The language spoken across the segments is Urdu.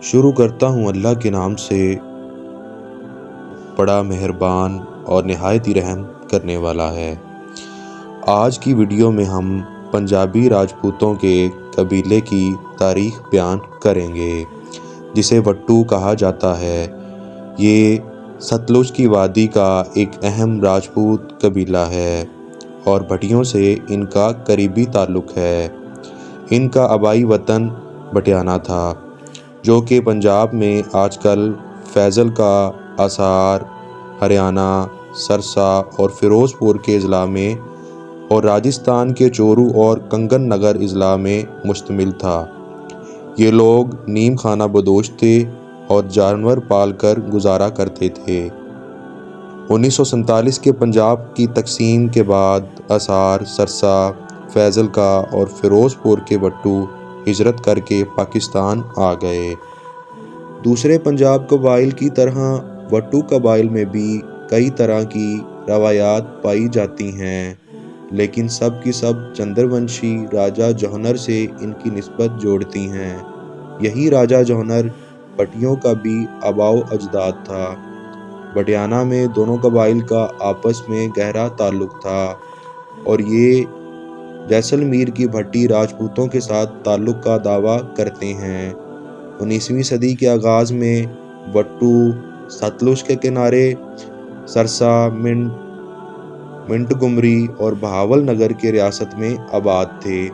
شروع کرتا ہوں اللہ کے نام سے، بڑا مہربان اور نہایت ہی رحم کرنے والا ہے۔ آج کی ویڈیو میں ہم پنجابی راجپوتوں کے قبیلے کی تاریخ بیان کریں گے، جسے وٹو کہا جاتا ہے۔ یہ ستلج کی وادی کا ایک اہم راجپوت قبیلہ ہے اور بھٹیوں سے ان کا قریبی تعلق ہے۔ ان کا آبائی وطن بٹیانہ تھا، جو کہ پنجاب میں آج کل فیصل کا، اسار، ہریانہ، سرسا اور فیروز پور کے اضلاع میں اور راجستھان کے چورو اور کنگن نگر اضلاع میں مشتمل تھا۔ یہ لوگ نیم خانہ بدوش تھے اور جانور پال کر گزارا کرتے تھے۔ 1947 کے پنجاب کی تقسیم کے بعد اسار، سرسا، فیصل کا اور فیروز پور کے وٹو ہجرت کر کے پاکستان آ گئے۔ دوسرے پنجاب قبائل کی طرح وٹو قبائل میں بھی کئی طرح کی روایات پائی جاتی ہیں، لیکن سب کی سب چندرونشی راجا جوہنر سے ان کی نسبت جوڑتی ہیں۔ یہی راجا جوہنر بھٹیوں کا بھی آباء و اجداد تھا۔ بٹیانہ میں دونوں قبائل کا آپس میں گہرا تعلق تھا اور یہ جیسلمیر کی بھٹی راجپوتوں کے ساتھ تعلق کا دعویٰ کرتے ہیں۔ 19ویں صدی کے آغاز میں وٹو ستلج کے کنارے سرسا، منٹگمری اور بہاول نگر کے ریاست میں آباد تھے۔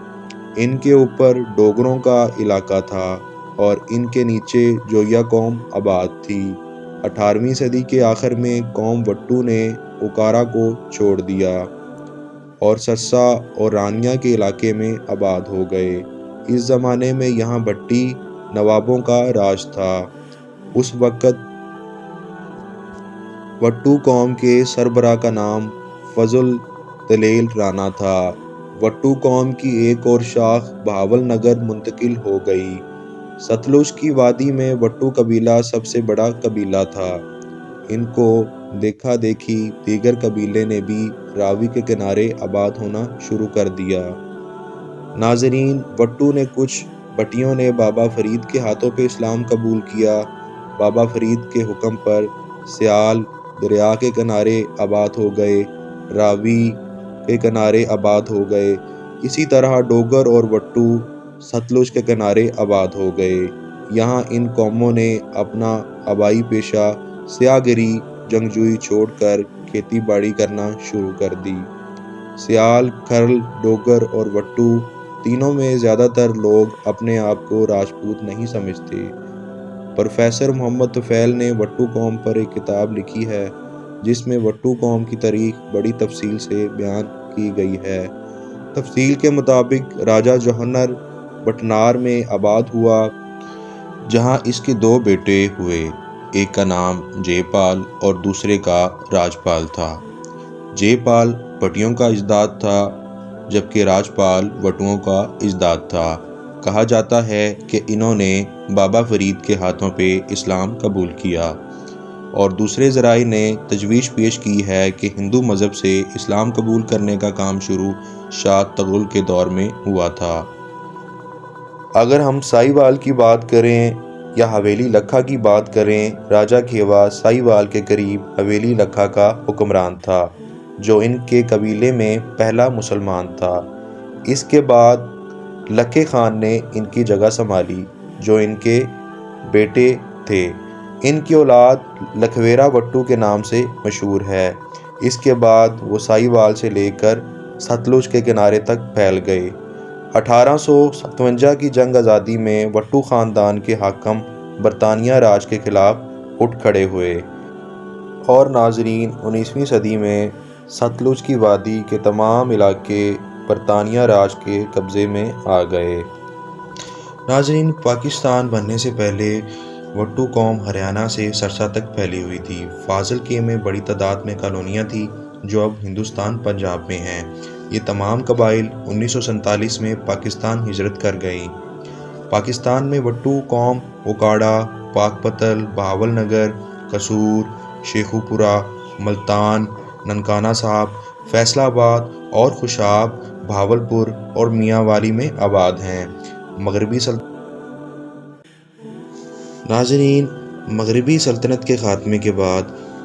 ان کے اوپر ڈوگروں کا علاقہ تھا اور ان کے نیچے جوئیا قوم آباد تھی۔ 18ویں صدی کے آخر میں قوم وٹو نے اوکارا کو چھوڑ دیا اور سرسا اور رانیا کے علاقے میں آباد ہو گئے۔ اس زمانے میں یہاں بھٹی نوابوں کا راج تھا۔ اس وقت وٹو قوم کے سربراہ کا نام فضل دلیل رانا تھا۔ وٹو قوم کی ایک اور شاخ بہاول نگر منتقل ہو گئی۔ ستلج کی وادی میں وٹو قبیلہ سب سے بڑا قبیلہ تھا۔ ان کو دیکھا دیکھی دیگر قبیلے نے بھی راوی کے کنارے آباد ہونا شروع کر دیا۔ ناظرین، وٹو نے کچھ بھٹیوں نے بابا فرید کے ہاتھوں پہ اسلام قبول کیا۔ بابا فرید کے حکم پر سیال دریا کے کنارے آباد ہو گئے، راوی کے کنارے آباد ہو گئے۔ اسی طرح ڈوگر اور وٹو ستلج کے کنارے آباد ہو گئے۔ یہاں ان قوموں نے اپنا آبائی پیشہ سیاہ گری جنگجوئی چھوڑ کر کھیتی باڑی کرنا شروع کر دی۔ سیال، کھرل، ڈوگر اور وٹو تینوں میں زیادہ تر لوگ اپنے آپ کو راجپوت نہیں سمجھتے۔ پروفیسر محمد طفیل نے وٹو قوم پر ایک کتاب لکھی ہے، جس میں وٹو قوم کی تاریخ بڑی تفصیل سے بیان کی گئی ہے۔ تفصیل کے مطابق راجا جوہنر بٹنار میں آباد ہوا، جہاں اس کے دو بیٹے ہوئے۔ ایک کا نام جے پال اور دوسرے کا راج پال تھا۔ جے پال بھٹیوں کا اجداد تھا، جبکہ راج پال وٹوؤں کا اجداد تھا۔ کہا جاتا ہے کہ انہوں نے بابا فرید کے ہاتھوں پہ اسلام قبول کیا، اور دوسرے ذرائع نے تجویز پیش کی ہے کہ ہندو مذہب سے اسلام قبول کرنے کا کام شروع شاہ تغلق کے دور میں ہوا تھا۔ اگر ہم ساہیوال کی بات کریں یا حویلی لکھا کی بات کریں، راجا کھیوا ساہیوال کے قریب حویلی لکھا کا حکمران تھا، جو ان کے قبیلے میں پہلا مسلمان تھا۔ اس کے بعد لکھے خان نے ان کی جگہ سنبھالی، جو ان کے بیٹے تھے۔ ان کی اولاد لکھویرا وٹو کے نام سے مشہور ہے۔ اس کے بعد وہ ساہیوال سے لے کر ستلج کے کنارے تک پھیل گئے۔ 1857 کی جنگ آزادی میں وٹو خاندان کے حاکم برطانیہ راج کے خلاف اٹھ کھڑے ہوئے اور ناظرین، 19ویں صدی میں ستلج کی وادی کے تمام علاقے برطانیہ راج کے قبضے میں آ گئے۔ ناظرین، پاکستان بننے سے پہلے وٹو قوم ہریانہ سے سرسا تک پھیلی ہوئی تھی۔ فاضل کے میں بڑی تعداد میں کالونیاں تھیں، جو اب ہندوستان پنجاب میں ہیں۔ یہ تمام قبائل 1947 میں پاکستان ہجرت کر گئیں۔ پاکستان میں وٹو قوم اوکاڑا، پاک پتل، بہاول نگر، قصور، شیخو پورہ، ملتان، ننکانہ صاحب، فیصل آباد اور خوشاب، بہاولپور اور میاں والی میں آباد ہیں۔ مغربی ناظرین، مغربی سلطنت کے خاتمے کے بعد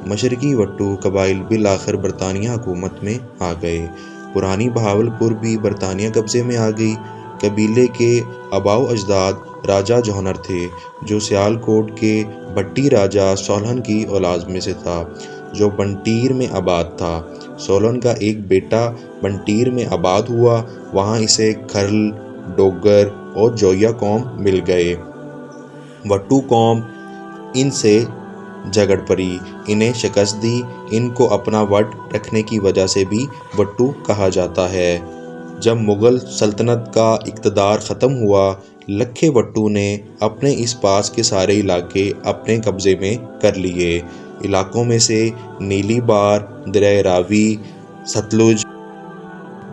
مشرقی وٹو قبائل بالآخر برطانیہ حکومت میں آ گئے۔ پرانی بہاولپور بھی برطانیہ قبضے میں آ گئی۔ قبیلے کے آباؤ اجداد راجہ جوہنر تھے، جو سیالکوٹ کے بھٹی راجہ سولہن کی اولاد میں سے تھا، جو بنٹیر میں آباد تھا۔ سولہن کا ایک بیٹا بنٹیر میں آباد ہوا، وہاں اسے کھرل، ڈوگر اور جوئیہ قوم مل گئے۔ وٹو قوم ان سے جھگڑ پڑی، انہیں شکست دی۔ ان کو اپنا وٹ رکھنے کی وجہ سے بھی وٹو کہا جاتا ہے۔ جب مغل سلطنت کا اقتدار ختم ہوا، لکھے وٹو نے اپنے اس پاس کے سارے علاقے اپنے قبضے میں کر لیے۔ علاقوں میں سے نیلی بار، دریائے راوی، ستلج،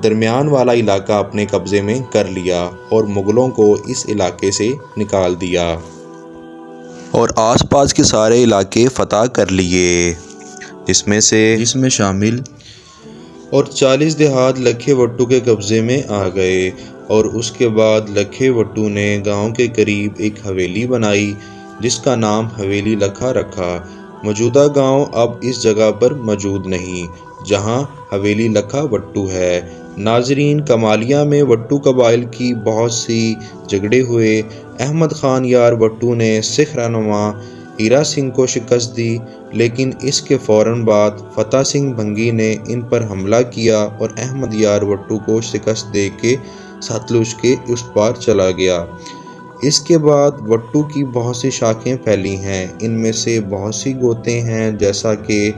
درمیان والا علاقہ اپنے قبضے میں کر لیا اور مغلوں کو اس علاقے سے نکال دیا اور آس پاس کے سارے علاقے فتح کر لیے، جس میں شامل اور 40 دیہات لکھے وٹو کے قبضے میں آ گئے۔ اور اس کے بعد لکھے وٹو نے گاؤں کے قریب ایک حویلی بنائی، جس کا نام حویلی لکھا رکھا۔ موجودہ گاؤں اب اس جگہ پر موجود نہیں، جہاں حویلی لکھا وٹو ہے۔ ناظرین، کمالیہ میں وٹو قبائل کی بہت سی جھگڑے ہوئے۔ احمد خان یار وٹو نے سکھ رہنما ہیرا سنگھ کو شکست دی، لیکن اس کے فوراً بعد فتح سنگھ بھنگی نے ان پر حملہ کیا اور احمد یار وٹو کو شکست دے کے ستلج کے اس پار چلا گیا۔ اس کے بعد وٹو کی بہت سی شاخیں پھیلی ہیں، ان میں سے بہت سی گوتے ہیں، جیسا کہ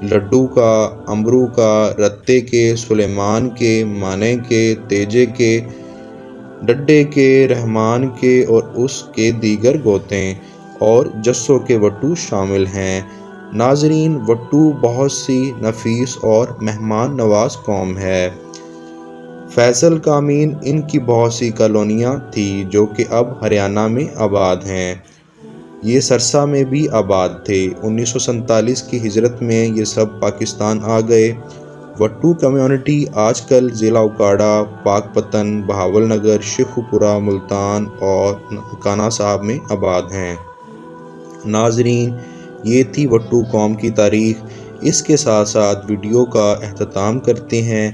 لڈو کا، امبرو کا، رتے کے، سلیمان کے، مانے کے، تیجے کے، ڈڈے کے، رحمان کے اور اس کے دیگر گوتے اور جسوں کے وٹو شامل ہیں۔ ناظرین، وٹو بہت سی نفیس اور مہمان نواز قوم ہے۔ فیصل کامین ان کی بہت سی کالونیاں تھیں، جو کہ اب ہریانہ میں آباد ہیں۔ یہ سرسا میں بھی آباد تھے۔ 1947 کی ہجرت میں یہ سب پاکستان آ گئے۔ وٹو کمیونٹی آج کل ضلع اوکاڑہ، پاک پتن، بہاول نگر، شیخو پورہ، ملتان اور ننکانہ صاحب میں آباد ہیں۔ ناظرین، یہ تھی وٹو قوم کی تاریخ۔ اس کے ساتھ ساتھ ویڈیو کا اختتام کرتے ہیں۔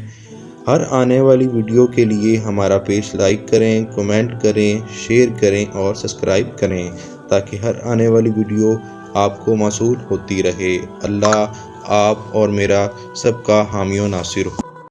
ہر آنے والی ویڈیو کے لیے ہمارا پیج لائک کریں، کمنٹ کریں، شیئر کریں اور سبسکرائب کریں، تاکہ ہر آنے والی ویڈیو آپ کو موصول ہوتی رہے۔ اللہ آپ اور میرا سب کا حامی و ناصر ہو۔